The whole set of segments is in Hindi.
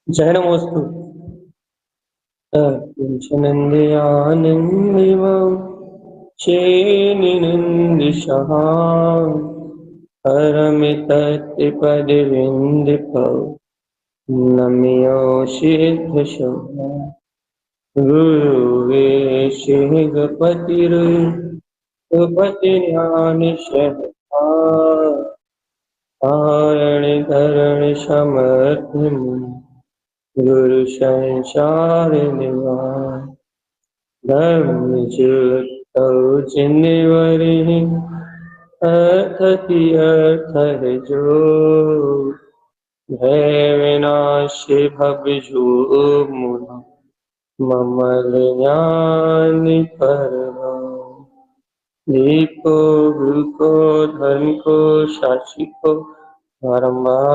जैनमोऽस्तु किञ्चनन्द्यानन्दिमं चेनिनन्दिशः परमितत्पदविन्दिपौ नम्योषिद्धशः गुरुवेशिगपतिर्गपतिज्ञानिशः कारणिकरणिसमर्थ्यं गुरुसंसारनिवारणं धर्मज्योतौ जिनेवरिः अर्थति अर्थरजो भयविनाशि भवजो मुना मम ज्ञानिपरमः दीपो गुरुको धर्मको शाशिको धर्मानुष्ठान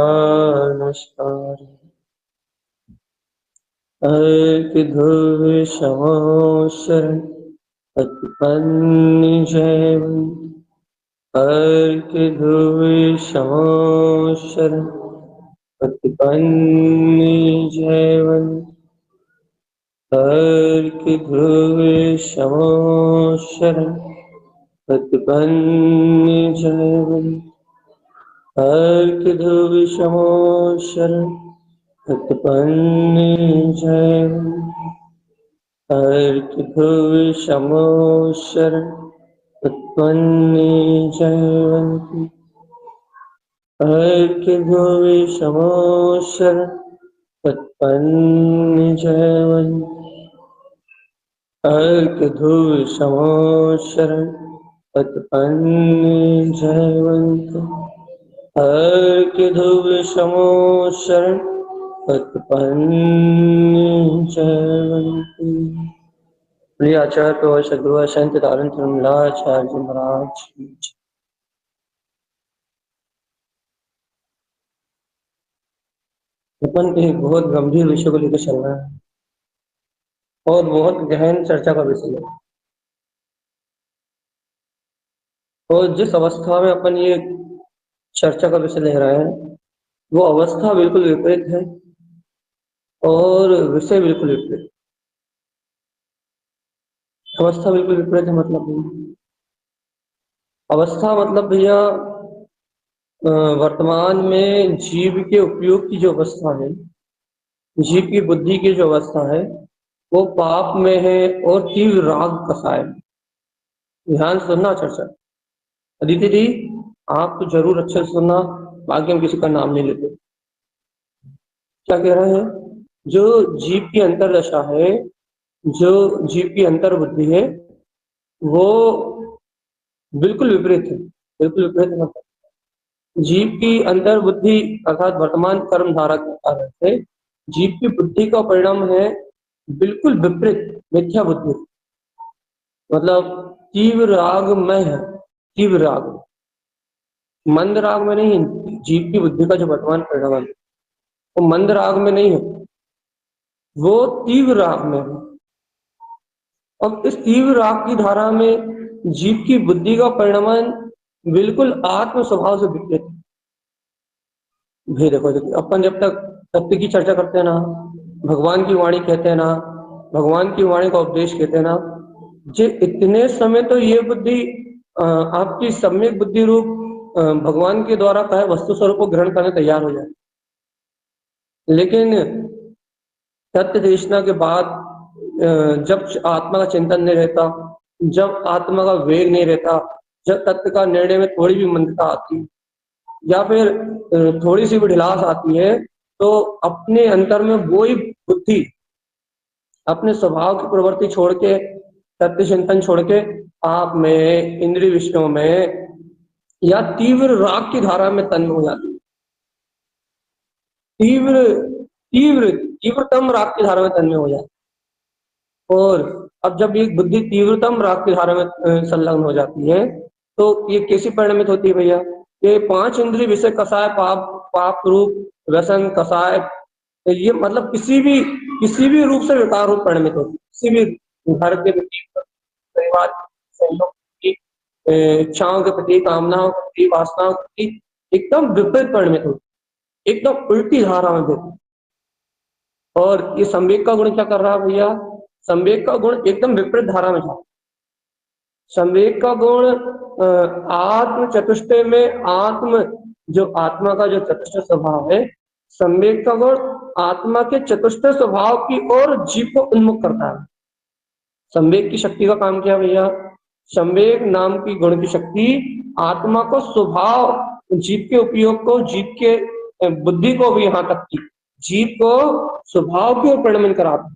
अर्क ध्रुव शमोशरण पतिपन्निजैव अर्क ध्रुव शमोशरण पतिपन्निजैव अर्क ध्रुव शमोशरण पतिपन्निजैव अर्क ध्रुव शमोशरण पतिपन्निजैव अर्क ध्रुव शमोशरण पतिपन्निजैव अर्क ध्रुव शमोशरण पतिपन्निजैव अर्क ध्रुव शमोशरण पतिपन्निजैव अर्क ध्रुव शमोशरण पतिपन्निजैव प्रिय आचार्य प्रवर सद्गुरु संत तारण आचार्य महाराज की जय। अपन एक बहुत गंभीर विषय को लेकर चल रहे हैं और बहुत गहन चर्चा का विषय है। और जिस अवस्था में अपन ये चर्चा का विषय ले रहे हैं वो अवस्था बिल्कुल विपरीत है और विषय बिल्कुल विपरीत। अवस्था बिल्कुल विपरीत है मतलब अवस्था मतलब भैया वर्तमान में जीव के उपयोग की जो अवस्था है, जीव की बुद्धि की जो अवस्था है वो पाप में है और तीव्र राग कसा है। ध्यान से सुनना चर्चा। अदिति जी आप तो जरूर अच्छे से सुनना, बाकी हम किसी का नाम नहीं लेते। क्या कह रहे हैं? जो जीव की अंतरदशा है, जो जीव की अंतर्बुद्धि है वो बिल्कुल विपरीत है। बिल्कुल विपरीत मतलब जीव की अंतर्बुद्धि अर्थात वर्तमान कर्म धारा के कारण से जीव की बुद्धि का परिणाम है बिल्कुल विपरीत मिथ्या बुद्धि। मतलब तीव्र राग में है, तीव्र राग, मंद राग में नहीं है। जीव की बुद्धि का जो वर्तमान परिणाम है वो मंद राग में नहीं है, वो तीव्र राग में है। अब इस तीव्र राग की धारा में जीव की बुद्धि का परिणाम बिल्कुल आत्म स्वभाव से विपरीत है। भाई देखो अपन जब तक सत्य की चर्चा करते हैं ना, भगवान की वाणी कहते हैं ना, भगवान की वाणी का उपदेश कहते हैं ना, जे इतने समय तो ये बुद्धि आपकी सम्यक बुद्धि रूप भगवान के द्वारा कहे वस्तु स्वरूप को ग्रहण करने तैयार हो जाए। लेकिन सत्य देशना के बाद जब आत्मा का चिंतन नहीं रहता, जब आत्मा का वेग नहीं रहता, जब तत्व का निर्णय में थोड़ी भी मंदता आती या फिर थोड़ी सी भी ढिलास आती है तो अपने अंतर में वो ही बुद्धि अपने स्वभाव की प्रवृत्ति छोड़ के, सत्य चिंतन छोड़ के आप में, इंद्रिय विषयों में या तीव्र राग की धारा में तन्म हो जाती है। तीव्र तीव्र तीव्रतम राग की धारा में तन्मय हो जाती है। और अब जब एक बुद्धि तीव्रतम राग की धारा में संलग्न हो जाती है तो ये कैसी परिणमित होती है भैया? ये पांच इंद्रिय विषय कसाय, पाप रूप व्यसन कसाय, तो ये मतलब किसी भी रूप से विकार रूप परिणमित होती है। किसी भी घर के प्रति, परिवार के सहयोग के प्रति, इच्छाओं के प्रति, कामनाओं के प्रति, वासनाओं के प्रति एकदम विपरीत परिणमित होती है, एकदम उल्टी धारा में देती है। और ये संवेग का गुण क्या कर रहा है भैया, संवेग का गुण एकदम विपरीत धारा में जा, संवेग का गुण आत्म चतुष्टय में आत्म जो आत्मा का जो चतुष्ट स्वभाव है, संवेग का गुण आत्मा के चतुष्ट स्वभाव की ओर जीव को उन्मुख करता है। संवेग की शक्ति का काम क्या भैया, संवेग नाम की गुण की शक्ति आत्मा को स्वभाव जीव के उपयोग को, जीव के बुद्धि को भी, यहाँ तक की जीव को स्वभाव की ओर परिणमन कराता।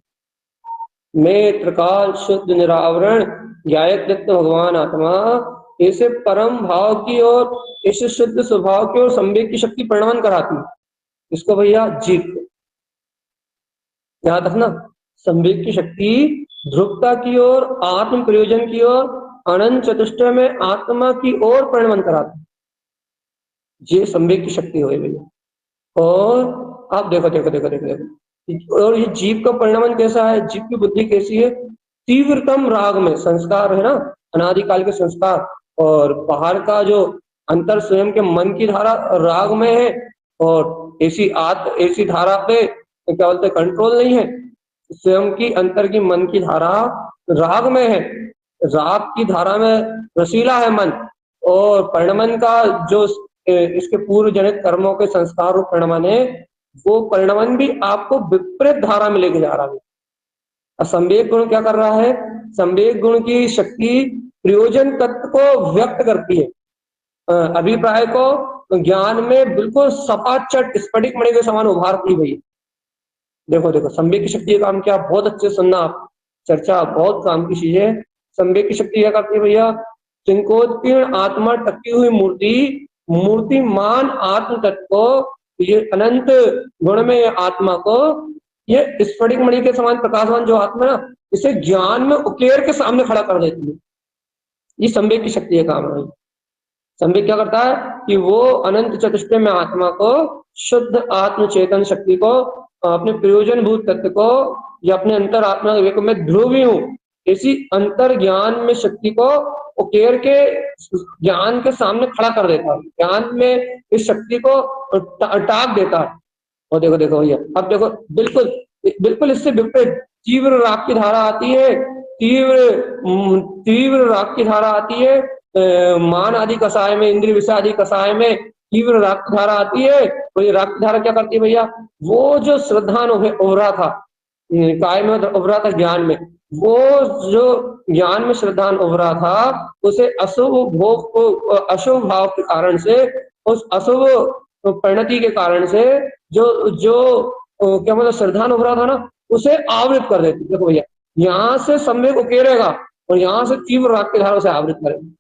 मैं त्रिकाल शुद्ध निरावरण ज्ञायक भगवान आत्मा ऐसे परम भाव की ओर, ऐसे शुद्ध स्वभाव की ओर संवेग की शक्ति परिणमन कराती है। इसको भैया जीव याद रखना, संवेग की शक्ति ध्रुवता की ओर, आत्म प्रयोजन की ओर, अनंत चतुष्टय में आत्मा की ओर परिणमन कराती है। ये संवेग की शक्ति हो भैया। और आप देखो देखो देखो देखो देखो, और ये जीव का परिणमन कैसा है, जीव की बुद्धि कैसी है, तीव्रतम राग में, संस्कार है ना, अनादिकाल के संस्कार, और बाहर का जो अंतर स्वयं के मन की धारा राग में है, और ऐसी धारा पे क्या बोलते कंट्रोल नहीं है, स्वयं की अंतर की मन की धारा राग में है, राग की धारा में रसीला है मन, और परिणमन का जो इसके पूर्व जनित कर्मों के संस्कार रूप परिणमन है, वो परिणमन भी आपको विपरीत धारा में लेके जा रहा है। संवेग गुण क्या कर रहा है, संवेग गुण की शक्ति प्रयोजन तत्व को व्यक्त करती है, अभिप्राय को ज्ञान में बिल्कुल सपाचट स्फटिक मणि के समान उभारती हुई। देखो देखो संवेग की शक्ति का काम क्या, बहुत अच्छे सुनना आप, चर्चा बहुत काम की चीज है। संवेग की शक्ति क्या करती है भैया, चिंकोत्कीर्ण आत्मा टकी हुई मूर्ति, मूर्तिमान आत्म तत्व को, ये अनंत गुण में आत्मा को, ये स्फटिक मणि के समान प्रकाशवान जो आत्मा ना, इसे ज्ञान में उकेर के सामने खड़ा कर देती है। ये संवेग की शक्ति का काम है। संवेग क्या करता है कि वो अनंत चतुष्टय में आत्मा को, शुद्ध आत्म चेतन शक्ति को, अपने प्रयोजन भूत तत्व को, या अपने अंतर आत्मा विवेक में ध्रुवी हूं, इसी अंतर ज्ञान में शक्ति को उकेर के ज्ञान के सामने खड़ा कर देता है, ज्ञान में इस शक्ति को टाक देता है। और देखो देखो भैया, अब देखो बिल्कुल बिल्कुल इससे विपरीत तीव्र राग की धारा आती है, तीव्र राग की धारा आती है, मान आदि कसाय में, इंद्रिय विषय आदि कसाय में तीव्र राग की धारा आती है। और ये राग की धारा क्या करती है भैया, वो जो श्रद्धा उभरा था, काय में उभरा था ज्ञान में, वो जो ज्ञान में श्रद्धा उभरा था, उसे अशुभ भोग को, अशुभ भाव के कारण से, उस अशुभ परिणति के कारण से जो जो क्या मतलब श्रद्धा उभरा था ना, उसे आवृत कर देती। देखो भैया, यहाँ से संवेग उकेरेगा और यहाँ से तीव्र राग की धारा से आवृत करेगा,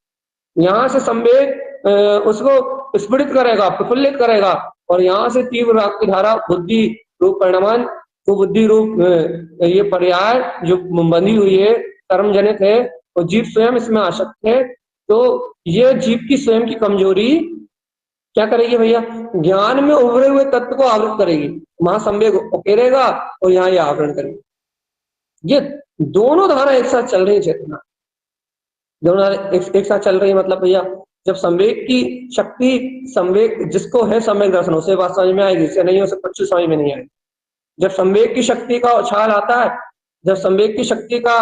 यहाँ से संवेग उसको स्फुटित करेगा, प्रफुल्लित करेगा, और यहाँ से तीव्र राग की धारा बुद्धि रूप परिणमन, तो बुद्धि रूप ये पर्याय जो बंधी हुई है, कर्म जनित है, और जीव स्वयं इसमें आसक्त है। तो ये जीव की स्वयं की कमजोरी क्या करेगी भैया, ज्ञान में उभरे हुए तत्व को आवृत करेगी, वहां संवेग उकेरेगा और यहाँ ये आवरण करेगी। ये दोनों धारा एक साथ चल रही है चेतना, दोनों एक साथ चल रही है। मतलब भैया जब संवेग की शक्ति, संवेग जिसको है सम्यक दर्शन, उसे बात समझ में आएगी, इसे नहीं हो सकता कुछ समझ में नहीं आएगी। जब संवेग की शक्ति का उछाल आता है, जब संवेग की शक्ति का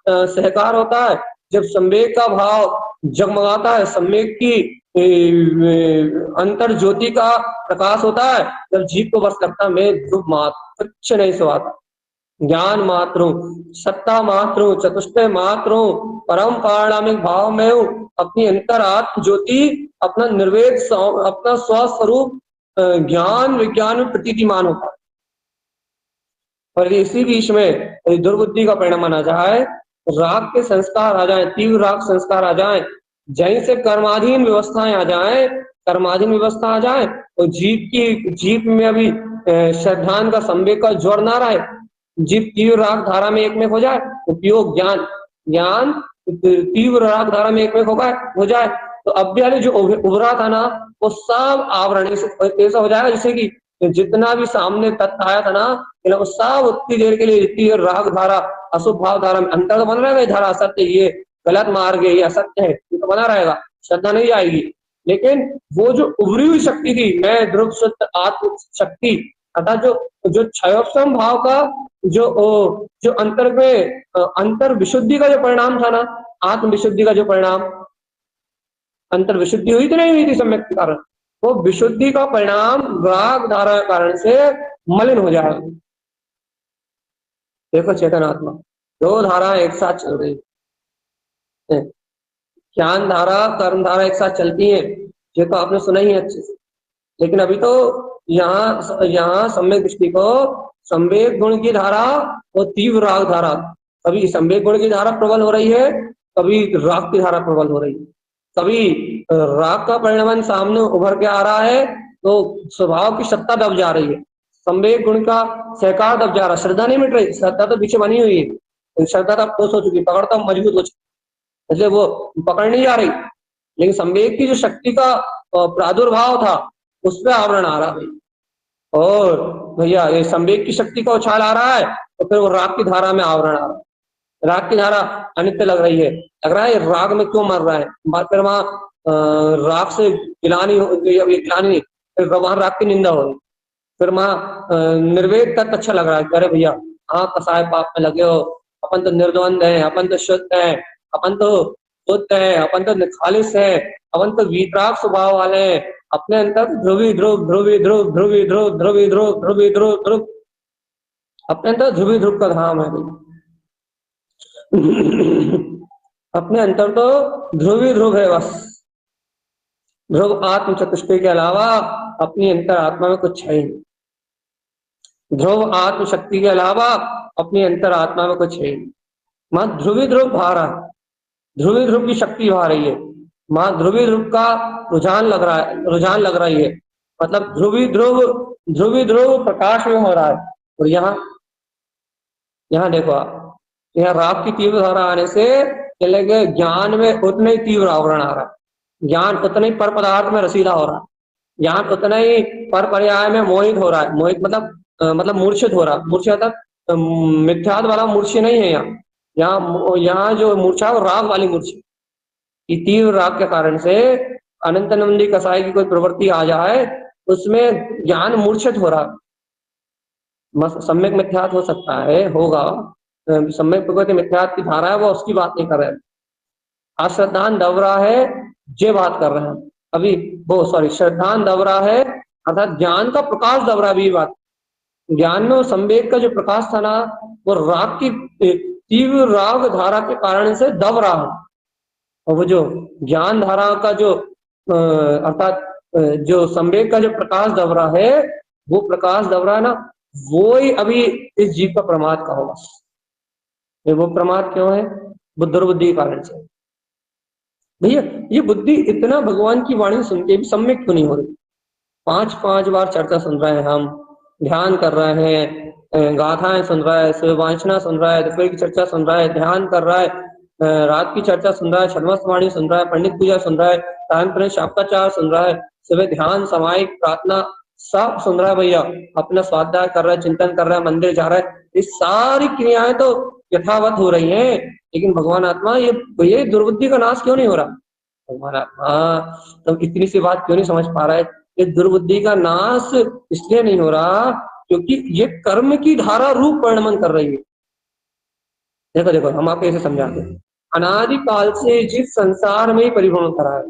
सहकार होता है, जब संवेग का भाव जगमगाता है, संवेग की अंतर ज्योति का प्रकाश होता है, जब जीव को बस लगता है मैं ध्रुव मात्र, कुछ नहीं सुहाता, ज्ञान मात्र हूँ, सत्ता मात्र हूँ, चतुष्टय मात्र हूँ, परम पारणामिक भाव में हूँ, अपनी अंतर आत्म ज्योति, अपना निर्वेद, अपना स्वस्वरूप ज्ञान विज्ञान में प्रतीतिमान होता है। और इसी बीच में दुर्बुद्धि का परिणाम आ जाए, राग के संस्कार आ जाए, तीव्र राग संस्कार आ जाए, जहीं से कर्माधीन व्यवस्थाएं आ जाए, कर्माधीन व्यवस्था आ जाए, और जीव में अभी श्रद्धान का संवेग का जोर ना रहे, जीव तीव्र राग धारा में एकमेक हो जाए, उपयोग ज्ञान तीव्र राग धारा में एकमेक हो जाए, तो अब भी जो उभरा था ना, वो सब आवरण ऐसा हो जाएगा जैसे कि जितना भी सामने तत्व आया था ना, वो सब उतनी देर के लिए, जितनी देर राग धारा अशुभ भाव धारा में अंतर तो बन रहेगा, ये धारा असत्य, ये गलत मार्ग है, ये असत्य है, ये तो बना रहेगा, श्रद्धा नहीं आएगी। लेकिन वो जो उभरी हुई शक्ति थी, मैं ध्रुव शुद्ध आत्म शक्ति, अर्थात जो क्षयोपम भाव का जो अंतर में अंतर विशुद्धि का जो परिणाम था ना, आत्म विशुद्धि का जो परिणाम, अंतर विशुद्धि हुई थी नहीं हुई थी सम्यक के कारण, वो विशुद्धि का परिणाम राग धारा के कारण से मलिन हो जाएगा। देखो चेतन आत्मा, दो धारा एक साथ चल रही है, ज्ञान धारा कर्म धारा एक साथ चलती है, ये तो आपने सुना ही है अच्छे से। लेकिन अभी तो यहाँ यहाँ सम्यक दृष्टि को संवेग गुण की धारा और तीव्र राग धारा, कभी संवेग गुण की धारा प्रबल हो रही है, कभी राग की धारा प्रबल हो रही है, कभी राग का परिणाम सामने उभर के आ रहा है तो स्वभाव की सत्ता दब जा रही है, संवेग गुण का सहकार दब जा रहा है, श्रद्धा नहीं मिट रही, श्रद्धा तो पीछे बनी हुई है, श्रद्धा तो ठोस हो चुकी, पकड़ तो मजबूत हो चुकी, इसलिए वो पकड़ नहीं जा रही, लेकिन संवेग की जो शक्ति का प्रादुर्भाव था उस पर आवरण आ रहा है। और भैया ये संवेग की शक्ति का उछाल आ रहा है तो फिर वो राग की धारा में आवरण आ रहा है, राग की धारा अनित्य लग रही है, लग रहा है राग में क्यों मर रहा है, बात फिर वहां राग से गिलानी नहीं, फिर वहां राग की निंदा हो रही, फिर वहां निर्वेद तक अच्छा लग रहा है, अरे भैया हाँ कसाय पाप में लगे हो, अपन तो निर्द्वंद है, अपन तो शुद्ध है, अपन तो शुद्ध है, अपन तो खालिश है, अपन तो वीतराग स्वभाव वाले हैं, अपने अंदर ध्रुवी ध्रुव ध्रुवी ध्रुव ध्रुवी ध्रुव ध्रुवी ध्रुव ध्रुवी ध्रुव ध्रुव, अपने अंदर ध्रुवी ध्रुव का धाम है अपने अंतर तो ध्रुवी ध्रुव है बस, ध्रुव आत्म चतुष्टय के अलावा अपनी अंतर आत्मा में कुछ है नहीं, ध्रुव आत्म शक्ति के अलावा अपनी अंतर आत्मा में कुछ है नहीं। मां ध्रुवी ध्रुव भा रहा है, ध्रुवी ध्रुव की शक्ति भा रही है, मां ध्रुवी ध्रुव का रुझान लग रहा है, रुझान लग रही है, मतलब ध्रुवी ध्रुव प्रकाश में हो रहा है। और यहाँ देखो आप, यहाँ राग की तीव्र धारा आने से चलेंगे ज्ञान में उतना ही तीव्र आवरण आ रहा है, ज्ञान उतना ही पर पदार्थ में रसीला हो रहा है, ज्ञान उतना ही पर पर्याय में मोहित हो रहा है, मोहित मतलब मूर्छित हो रहा है, मूर्छा तक मिथ्याद वाला मूर्छा नहीं है यहाँ जो मूर्छा है वो राग वाली मूर्छा, कि तीव्र राग के कारण से अनंतनंदी कसाई की कोई प्रवृत्ति आ जाए उसमें ज्ञान मूर्छित हो रहा, सम्यक मिथ्यात हो सकता है, होगा, सम्यक प्रकृति मिथ्यात की धारा है, वो उसकी बात नहीं कर रहे हैं, अश्रद्धान दबरा है ये बात कर रहे हैं अभी, वो सॉरी श्रद्धान दबरा है अर्थात ज्ञान का प्रकाश दबरा भी बात, ज्ञान में संवेग का जो प्रकाश था ना वो राग की तीव्र राग धारा के कारण से दब रहा है, और वो जो ज्ञान धारा का जो अर्थात जो संवेग का जो प्रकाश दब रहा है, वो प्रकाश दब रहा है ना, वो ही अभी इस जीव का प्रमाद का होगा। ये वो प्रमाद क्यों है? दुर्बुद्धि के कारण से। भैया ये बुद्धि इतना भगवान की वाणी सुन के भी सम्यक क्यों नहीं हो रही? 5-5 बार चर्चा सुन रहे हैं हम, ध्यान कर रहे हैं, गाथाएं सुन रहा है, शिववांचना सुन रहा है, दोपहर की चर्चा सुन रहा है, ध्यान कर रहा है, रात की चर्चा सुन रहा है, छद्मस्त वाणी सुन रहा है, पंडित पूजा सुन रहा है, तांत्रिक शाक्ताचार सुन रहा है, सुबह ध्यान सामायिक प्रार्थना सब सुन रहा है भैया, अपना स्वाध्याय कर रहा है, चिंतन कर रहा है, मंदिर जा रहा है, ये सारी क्रियाएं तो यथावत हो रही हैं, लेकिन भगवान आत्मा ये दुर्बुद्धि का नाश क्यों नहीं हो रहा? भगवान आत्मा तो इतनी सी बात क्यों नहीं समझ पा रहा है? ये दुर्बुद्धि का नाश इसलिए नहीं हो रहा क्योंकि ये कर्म की धारा रूप परिणमन कर रही है। देखो देखो हम आपको ऐसे समझाते हैं, अनादि काल से जिस संसार में ही परिभ्रमण करा है,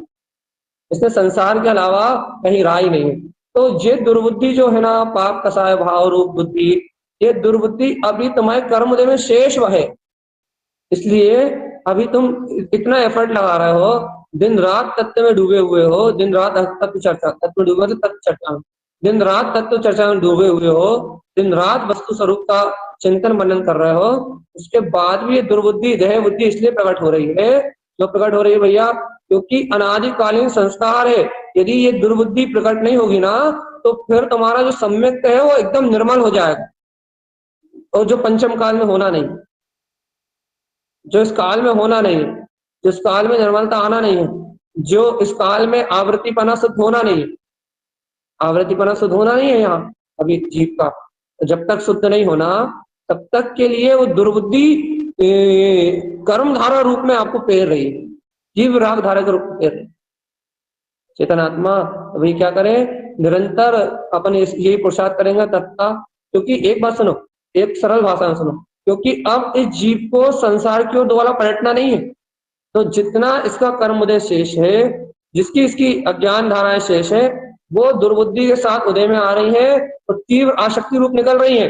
इसने संसार के अलावा कहीं राह ही नहीं है, तो ये दुर्बुद्धि जो है ना, पाप कसाय भाव रूप बुद्धि, ये दुर्बुद्धि अभी तुम्हारे कर्म में शेष है, इसलिए अभी तुम इतना एफर्ट लगा रहे हो, दिन रात तत्व में डूबे हुए हो, दिन रात तत्व चर्चा, तत्व में डूबे तत्व चर्चा, दिन रात तत्व चर्चा में डूबे हुए हो, दिन रात वस्तु स्वरूप का चिंतन मनन कर रहे हो, उसके बाद भी ये दुर्बुद्धि देह बुद्धि इसलिए प्रकट हो रही है, जो प्रकट हो रही है भैया क्योंकि अनादिकालीन संस्कार है। यदि ये दुर्बुद्धि प्रकट नहीं होगी ना तो फिर तुम्हारा जो सम्यक है वो एकदम निर्मल हो जाएगा, और जो पंचम काल में होना नहीं, जो इस काल में होना नहीं है, जो इस काल में निर्मलता आना नहीं है, जो इस काल में आवृत्तिपना शुद्ध होना नहीं है, आवृत्तिपना शुद्ध होना नहीं है यहाँ अभी जीव का, जब तक शुद्ध नहीं होना तब तक के लिए वो दुर्बुद्धि कर्म धारा रूप में आपको पेर रही है, जीव राग धारा के रूप में पेर रही है। चेतनात्मा अभी क्या करें, निरंतर अपन यही पुरुषार्थ करेंगे तत्ता, क्योंकि एक बात सुनो, एक सरल भाषा में सुनो, क्योंकि अब इस जीव को संसार की ओर दोबारा पलटना नहीं है। तो जितना इसका कर्म उदय शेष है, जिसकी इसकी अज्ञान धाराएं शेष है, वो दुर्बुद्धि के साथ उदय में आ रही है और तीव्र आसक्ति रूप निकल रही है।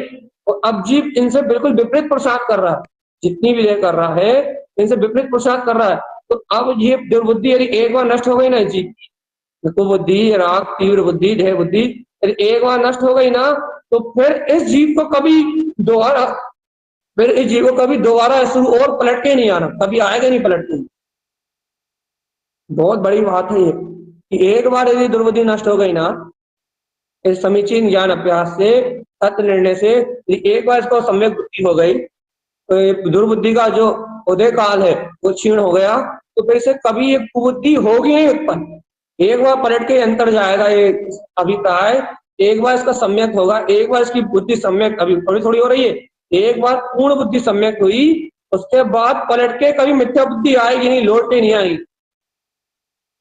और अब जीव इनसे बिल्कुल विपरीत पुरुषार्थ कर रहा है, जितनी विजय कर रहा है इनसे विपरीत पुरुषार्थ कर रहा है। तो अब ये दुर्बुद्धि यदि एक बार नष्ट हो गई ना जीव की, तो बुद्धि, राग, तीव्र बुद्धि, देह बुद्धि यदि एक बार नष्ट हो गई ना, तो फिर इस जीव को कभी दोबारा फिर इस जीव को कभी दोबारा शुरू और पलट के नहीं आना, कभी आएगा नहीं पलट के। बहुत बड़ी बात है ये कि एक बार यदि दुर्बुद्धि नष्ट हो गई ना, इस समीचीन ज्ञान अभ्यास से, तत्व निर्णय से, एक बार इसको सम्यक बुद्धि हो गई, तो दुर्बुद्धि का जो उदय काल है वो क्षीण हो गया, तो फिर से कभी ये कुबुद्धि होगी नहीं उत्पन्न। एक बार पलट के अंतर जाएगा ये अभिप्राय, एक बार इसका सम्यक होगा, एक बार इसकी बुद्धि सम्यक अभी थोड़ी थोड़ी हो रही है, एक बार पूर्ण बुद्धि सम्यक हुई, उसके बाद पलट के कभी मिथ्या बुद्धि आएगी नहीं, लौट के नहीं आएगी।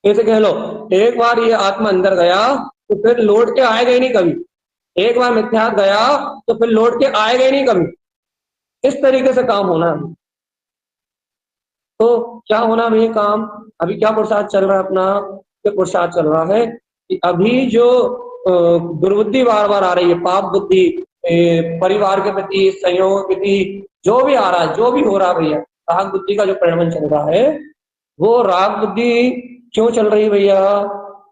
ऐसे कह लो, एक बार ये आत्मा अंदर गया तो फिर लौट के आएगा ही नहीं कभी। एक बार मिथ्या गया तो फिर लौट के आएगा ही नहीं कभी। इस तरीके से काम होना है। तो क्या होना है ये काम, अभी क्या पुरुषार्थ चल रहा है अपना, क्या पुरुषार्थ चल रहा है कि अभी जो दुर्बुद्धि बार बार आ रही है, पाप बुद्धि, परिवार के प्रति, संयोग के प्रति, जो भी आ रहा है, जो भी हो रहा है भैया, राग बुद्धि का जो परिणमन चल रहा है, वो राग बुद्धि क्यों चल रही है भैया,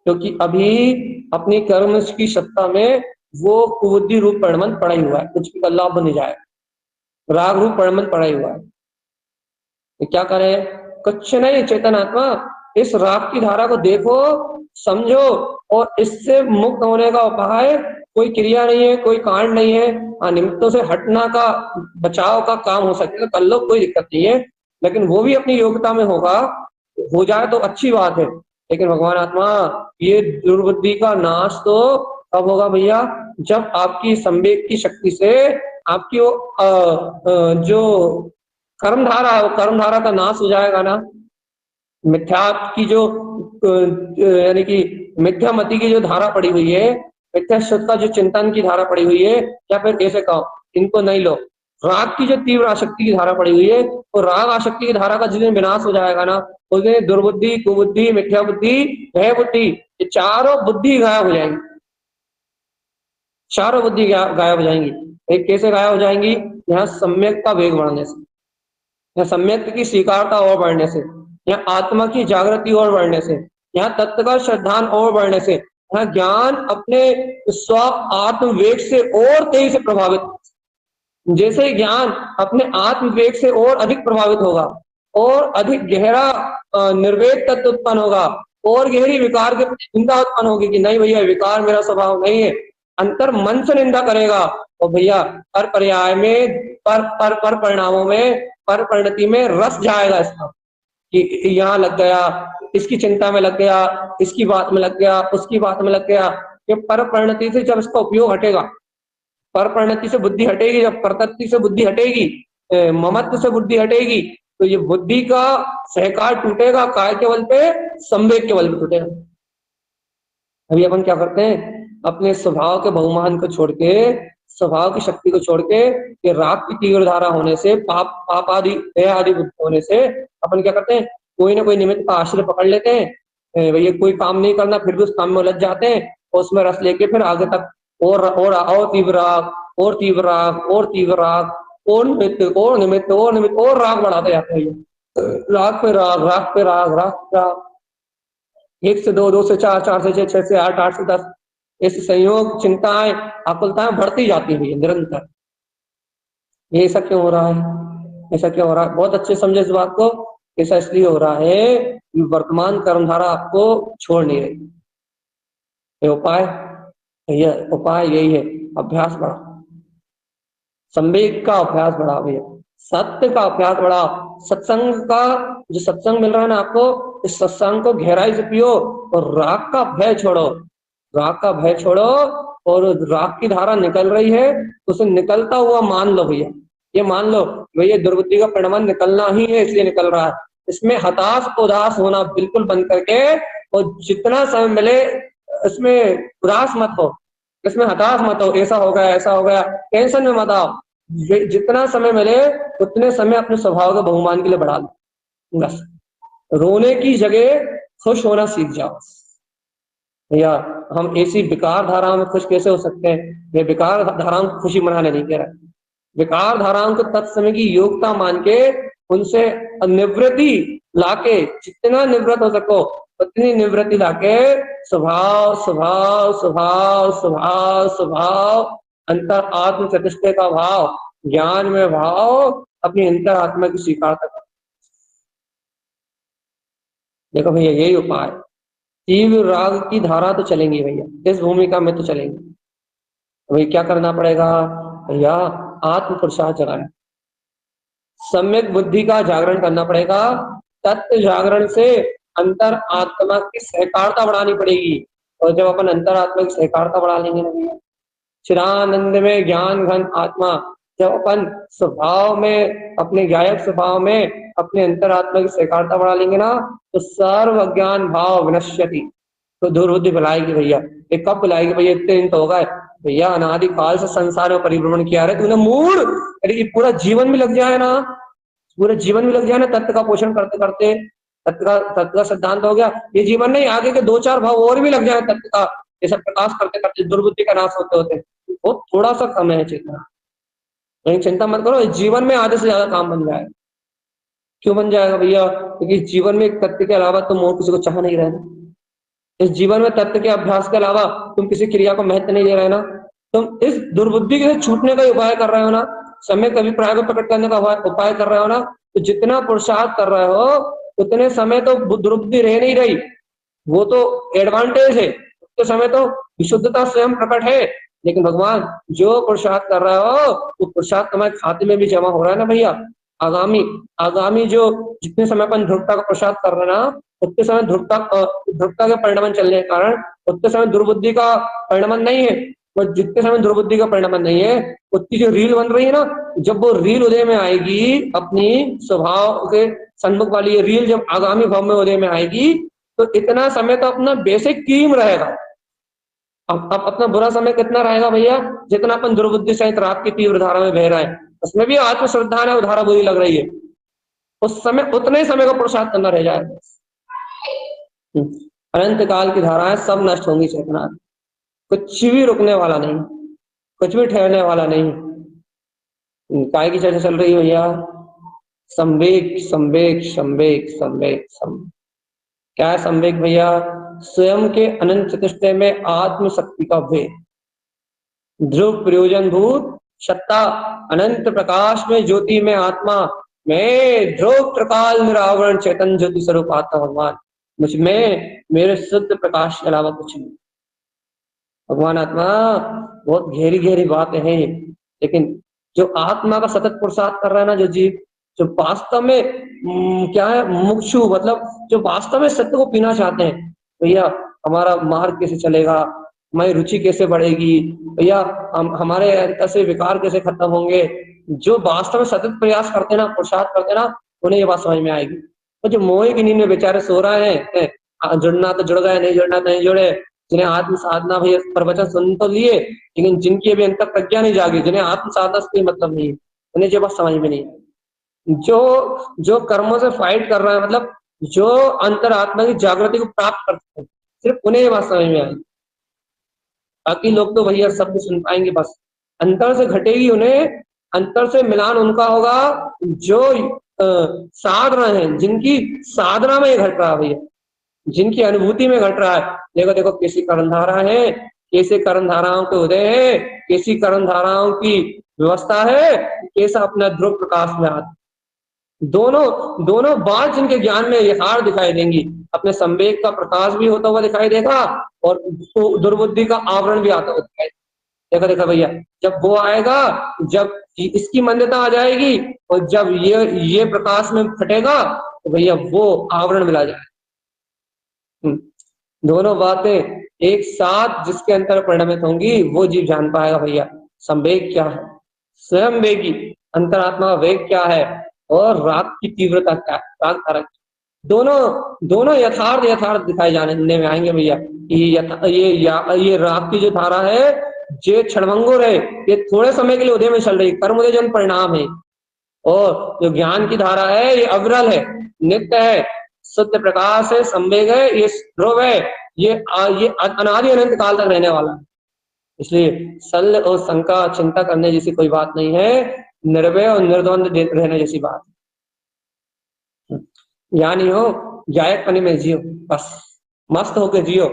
क्योंकि अभी अपनी कर्म की सत्ता में वो कुबुद्धि रूप परिणमन पड़ा ही हुआ है, कुछ भी लाभ नहीं जाए, राग रूप परिणमन पड़ा ही हुआ है। तो क्या करे, कुछ नहीं, चेतन आत्मा इस राग की धारा को देखो, समझो, और इससे मुक्त होने का उपाय कोई क्रिया नहीं है, कोई कांड नहीं है। निमित्तों से हटना का, बचाव का काम हो सकता है तो कर लो, कोई दिक्कत नहीं है, लेकिन वो भी अपनी योग्यता में होगा, हो जाए तो अच्छी बात है। लेकिन भगवान आत्मा, ये दुर्बुद्धि का नाश तो कब होगा भैया, जब आपकी संवेग की शक्ति से आपकी वो जो कर्मधारा है, वो कर्मधारा का नाश हो जाएगा ना। मिथ्या की जो यानी कि मिथ्या मति की जो धारा पड़ी हुई है, मिथ्या शुद्ध का जो चिंतन की धारा पड़ी हुई है, या फिर ऐसे कहो, इनको नहीं लो, राग की जो तीव्र आसक्ति की धारा पड़ी हुई है, तो राग आसक्ति की धारा का जिस दिन विनाश हो जाएगा ना, उस दिन दुर्बुद्धि, कुबुद्धि, मिथ्या बुद्धि, भय बुद्धि, ये चारों बुद्धि गायब हो जाएंगी, चारों बुद्धि गायब हो जाएंगी। एक कैसे गायब हो जाएंगी, यहाँ सम्यक का वेग बढ़ने से, यहाँ सम्यक की स्वीकारता और बढ़ने से, यहाँ आत्मा की जागृति और बढ़ने से, यहाँ तत्व का श्रद्धान और बढ़ने से, यहाँ ज्ञान अपने स्व आत्म वेग से और तेजी से प्रभावित, जैसे ज्ञान अपने आत्म वेग से और अधिक प्रभावित होगा और अधिक गहरा निर्वेद तत्व उत्पन्न होगा और गहरी विकार के प्रति चिंता उत्पन्न होगी कि नहीं भैया विकार मेरा स्वभाव नहीं है, अंतर मन से निंदा करेगा। और भैया पर पर्याय में, पर परिणामों में, पर परिणति में रस जाएगा इसका, कि यहाँ लग गया, इसकी चिंता में लग गया, इसकी बात में लग गया, उसकी बात में लग गया। ये पर परिणति से जब इसका उपयोग हटेगा, पर परिणति से बुद्धि हटेगी, जब परतत्ति से बुद्धि हटेगी, ममत्व से बुद्धि हटेगी, तो ये बुद्धि का सहकार टूटेगा, काय के बल पे, संवेग के बल पे टूटेगा। अभी अपन क्या करते हैं, अपने स्वभाव के बहुमान को छोड़ के, स्वभाव की शक्ति को छोड़ के, ये राग की तीव्र धारा होने से, पाप आदि, दया आदि होने से अपन क्या करते हैं, कोई ना कोई निमित्त का आश्रय पकड़ लेते हैं, भैया कोई काम नहीं करना फिर भी उस काम में उलझ जाते हैं, और उसमें रस लेके फिर आगे तक और तीव्र राग, और तीव्र राग, और तीव्र राग, और निमित्त, और निमित्त, और निमित्त, और राग बढ़ाते जाते हैं, राग पे राग, राग पे राग, राग पे राग, 1 से 2, 2 से 4, 4 से 6, 6 से 8, 8 से 10, ऐसे संयोग, चिंताएं, आकुलताएं बढ़ती जाती है निरंतर। ये ऐसा क्यों हो रहा है, ऐसा क्यों हो रहा है, बहुत अच्छे समझे इस बात को। ऐसा इसलिए हो रहा है कि वर्तमान कर्मधारा आपको छोड़ नहीं रही। ये उपाय यही है, अभ्यास बढ़ा, संवेग का अभ्यास बढ़ा भैया, सत्य का अभ्यास बढ़ा, सत्संग का जो सत्संग मिल रहा है ना आपको, इस सत्संग को गहराई से पियो, और राग का भय छोड़ो, राग का भय छोड़ो, और राग की धारा निकल रही है तो उसे निकलता हुआ मान लो भैया, ये मान लो भैया दुर्बुद्धि का परिणमन निकलना ही है, इसलिए निकल रहा है। इसमें हताश उदास होना बिल्कुल बंद करके, और जितना समय मिले इसमें उदास मत हो, इसमें हताश मत हो, ऐसा हो गया, ऐसा हो गया, टेंशन में मत आओ, जितना समय मिले उतने समय अपने स्वभाव के बहुमान के लिए बढ़ा लो। बस रोने की जगह खुश होना सीख जाओ। भैया हम ऐसी बेकार धाराओं में खुश कैसे हो सकते हैं? ये बेकार धाराओं को खुशी मनाने नहीं कह रहा, बेकार धाराओं को तत्समय की योग्यता मान के उनसे निवृत्ति लाके, जितना निवृत्त हो सको उतनी निवृत्ति लाके स्वभाव स्वभाव स्वभाव स्वभाव स्वभाव अंतर आत्म चतुष्टय का भाव, ज्ञान में भाव, अपनी अंतर आत्मा की स्वीकारता करो। देखो भैया यही उपाय, तीव्र राग की धारा तो चलेंगी भैया, इस भूमिका में तो चलेंगी। वही क्या करना पड़ेगा भैया? आत्म पुरुषार्थ जगाना, सम्यक बुद्धि का जागरण करना पड़ेगा। तत्व जागरण से अंतर आत्मा की सहकारता बढ़ानी पड़ेगी। और जब अपन अंतर आत्मा की सहकारता बढ़ा लेंगे ना भैया, चिरानंद में ज्ञान घन आत्मा, जब अपन स्वभाव में, अपने गायक स्वभाव में अपने अंतर आत्मा की सहकारता बढ़ा लेंगे ना, तो सर्व ज्ञान भाव विनश्यति, तो दुर्बुद्धि बुलाएगी भैया। ये कब बुलाएगी भैया? इतने दिन तो हो गए भैया, अनादि काल से संसार में परिभ्रमण किया रहे तूने मूड, अरे पूरा जीवन में लग जाए ना, पूरे जीवन में लग जाए ना तत्व का पोषण करते करते, तत्व का सिद्धांत हो गया, ये जीवन नहीं आगे के 2-4 भाव और भी लग जाए तत्व का ये सब प्रकाश करते करते, दुर्बुद्धि का नाश होते होते, वो थोड़ा सा कम है चेतना। लेकिन चिंता मत करो, जीवन में आधे से ज्यादा काम बन जाएगा। क्यों बन जाएगा भैया? क्योंकि जीवन में एक तत्व के अलावा तुम और किसी को चाह नहीं रहे ना। इस जीवन में तत्व के अभ्यास के अलावा तुम किसी क्रिया को महत्व नहीं दे रहे ना। तुम इस दुर्बुद्धि के छूटने का उपाय कर रहे हो ना, समय कभी प्राय को प्रकट करने का उपाय कर रहे हो ना। तो जितना पुरुषार्थ कर रहे हो उतने समय तो दुर्बुद्धि रह नहीं रही, वो तो एडवांटेज है, उतने समय तो विशुद्धता स्वयं प्रकट है। लेकिन भगवान जो पुरुषार्थ कर रहे हो वो पुरुषार्थ तुम्हारे खाते में भी जमा हो रहा है ना भैया। आगामी आगामी जो जितने समय अपन ध्रुवता का पुरुषार्थ कर रहे हैं ना, उतने समय ध्रुवता के परिणमन चलने के कारण उतने समय दुर्बुद्धि का परिणमन नहीं है। और जितने समय दुर्बुद्धि का परिणमन नहीं है, उतनी जो रील बन रही है ना, जब वो रील उदय में आएगी, अपनी स्वभाव के सन्मुख वाली ये रील जब आगामी भाव में उदय में आएगी, तो इतना समय तो अपना बेसिक कीम रहेगा। अब अपना बुरा समय कितना रहेगा भैया? जितना अपन दुर्बुद्धि सहित राग की तीव्र धारा में बह रहे हैं, उसमें भी आत्म श्रद्धा है, धारा बुरी लग रही है, उस समय उतने ही समय का पुरुषार्थ करना रह जाएगा। अनंत काल की धाराएं सब नष्ट होंगी चेतना, कुछ भी रुकने वाला नहीं, कुछ भी ठहरने वाला नहीं। काय की चर्चा चल रही है भैया? संवेग संवेग संवेग संवेग संवेग। क्या है संवेग भैया? स्वयं के अनंत चतुष्टय में आत्म शक्ति का भेद, ध्रुव प्रयोजन भूत सत्ता, अनंत प्रकाश में ज्योति में आत्मा में ध्रुव प्रकाश निरावरण चैतन्य ज्योति स्वरूप आत्मा भगवान, मुझ में मेरे शुद्ध प्रकाश के अलावा कुछ नहीं। भगवान आत्मा बहुत गहरी गहरी बातें हैं, लेकिन जो आत्मा का सतत पुरुषार्थ कर रहा है ना, जो जीव, जो वास्तव में क्या है मुक्षु, मतलब जो वास्तव में सत्य को पीना चाहते हैं, भैया हमारा मार्ग कैसे चलेगा, हमारी रुचि कैसे बढ़ेगी भैया, हमारे अंतर से विकार कैसे खत्म होंगे, जो वास्तव में सतत प्रयास करते ना, पुरुषार्थ करते ना, उन्हें ये बात समझ में आएगी। तो जो मोह की नींद में बेचारे सो रहे हैं, जुड़ना तो जुड़ गए, नहीं जुड़ना तो नहीं जुड़े, जिन्हें आत्म साधना भैया प्रवचन सुन तो लिए, लेकिन जिनकी अभी अंतर प्रज्ञा नहीं जागी, जिन्हें आत्म साधना से मतलब नहीं है, उन्हें ये बात समझ में नहीं। जो कर्मों से फाइट कर रहे हैं, मतलब जो अंतर आत्मा की जागृति को प्राप्त करते हैं, सिर्फ उन्हें ये बात समझ में आएगी। बाकी लोग तो भैया शब्द सुन पाएंगे बस, अंतर से घटेगी उन्हें, अंतर से मिलान उनका होगा जो साध रहे हैं, जिनकी साधना में घट रहा है भैया, जिनकी अनुभूति में घट रहा है। देखो देखो कैसी कर्ण धारा है, कैसे कर्ण धाराओं के उदय है, कैसी कर्ण धाराओं की व्यवस्था है, कैसा अपना ध्रुव प्रकाश में आता, दोनों बात जिनके ज्ञान में यथार्थ दिखाई देंगी, अपने संवेग का प्रकाश भी होता हुआ दिखाई देगा और दुर्बुद्धि का आवरण भी आता हुआ दिखाई देगा। देखा देखा भैया, जब वो आएगा, जब इसकी मंदता आ जाएगी और जब ये प्रकाश में फटेगा, तो भैया वो आवरण मिला जाएगा। दोनों बातें एक साथ जिसके अंतर परिणमित होंगी, वो जीव जान पाएगा भैया संवेग क्या है, स्वयं वेगी अंतरात्मा वेग क्या है, और राग की तीव्रता क्या है, राग कारक। दोनों यथार्थ दिखाए जाने में आएंगे भैया। ये राग की जो धारा है ये क्षणभंगुर है, ये थोड़े समय के लिए उदय में चल रही, कर्म उदय जन परिणाम है। और जो ज्ञान की धारा है ये अविरल है, नित्य है, शुद्ध प्रकाश है, संवेग है, ये ध्रुव है, ये अनादि अनंत काल तक रहने वाला है। इसलिए सल और शंका चिंता करने जैसी कोई बात नहीं है, निर्भय और निर्द्वंद रहने जैसी बात है। ज्ञानी हो, जायकपनी में जियो, बस मस्त होके जियो,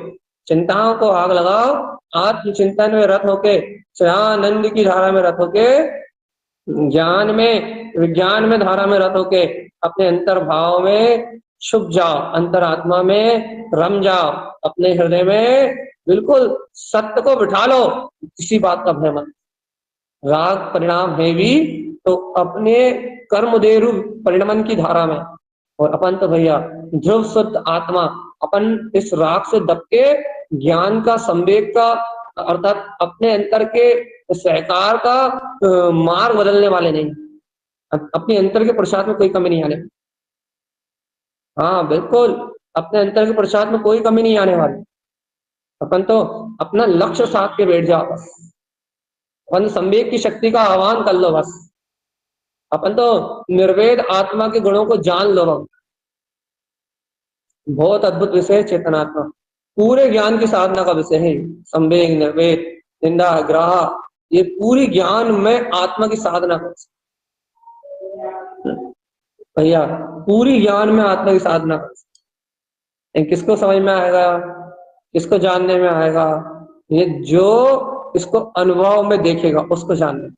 चिंताओं को आग लगाओ, आत्मचिंतन में रत होके, चिदानंद की धारा में रत होके, ज्ञान में विज्ञान में धारा में रत होके अपने अंतर भाव में छुप जाओ, अंतरात्मा में रम जाओ, अपने हृदय में बिल्कुल सत्य को बिठा लो, किसी बात का भय मत। राग परिणाम है भी तो अपने कर्म दे रूप परिणमन की धारा में, और अपन तो भैया ध्रुव शुद्ध आत्मा, अपन इस राग से दब के ज्ञान का, संवेग का, अर्थात अपने अंतर के सहकार का मार्ग बदलने वाले नहीं, अपने अंतर के प्रसाद में कोई कमी नहीं आने। हाँ बिल्कुल, अपने अंतर के प्रसाद में कोई कमी नहीं आने वाली। अपन तो अपना लक्ष्य साध के बैठ जाओ बस, अपन संवेग की शक्ति का आह्वान कर लो बस, अपन तो निर्वेद आत्मा के गुणों को जान लो बस। बहुत अद्भुत विषय है चेतनात्मा, पूरे ज्ञान की साधना का विषय है संवेग, निर्वेद, निंदा, ग्राह, ये पूरी ज्ञान में आत्मा की साधना कर भैया, पूरी ज्ञान में आत्मा की साधना कर। किसको समझ में आएगा, किसको जानने में आएगा, ये जो इसको अनुभव में देखेगा उसको जानने,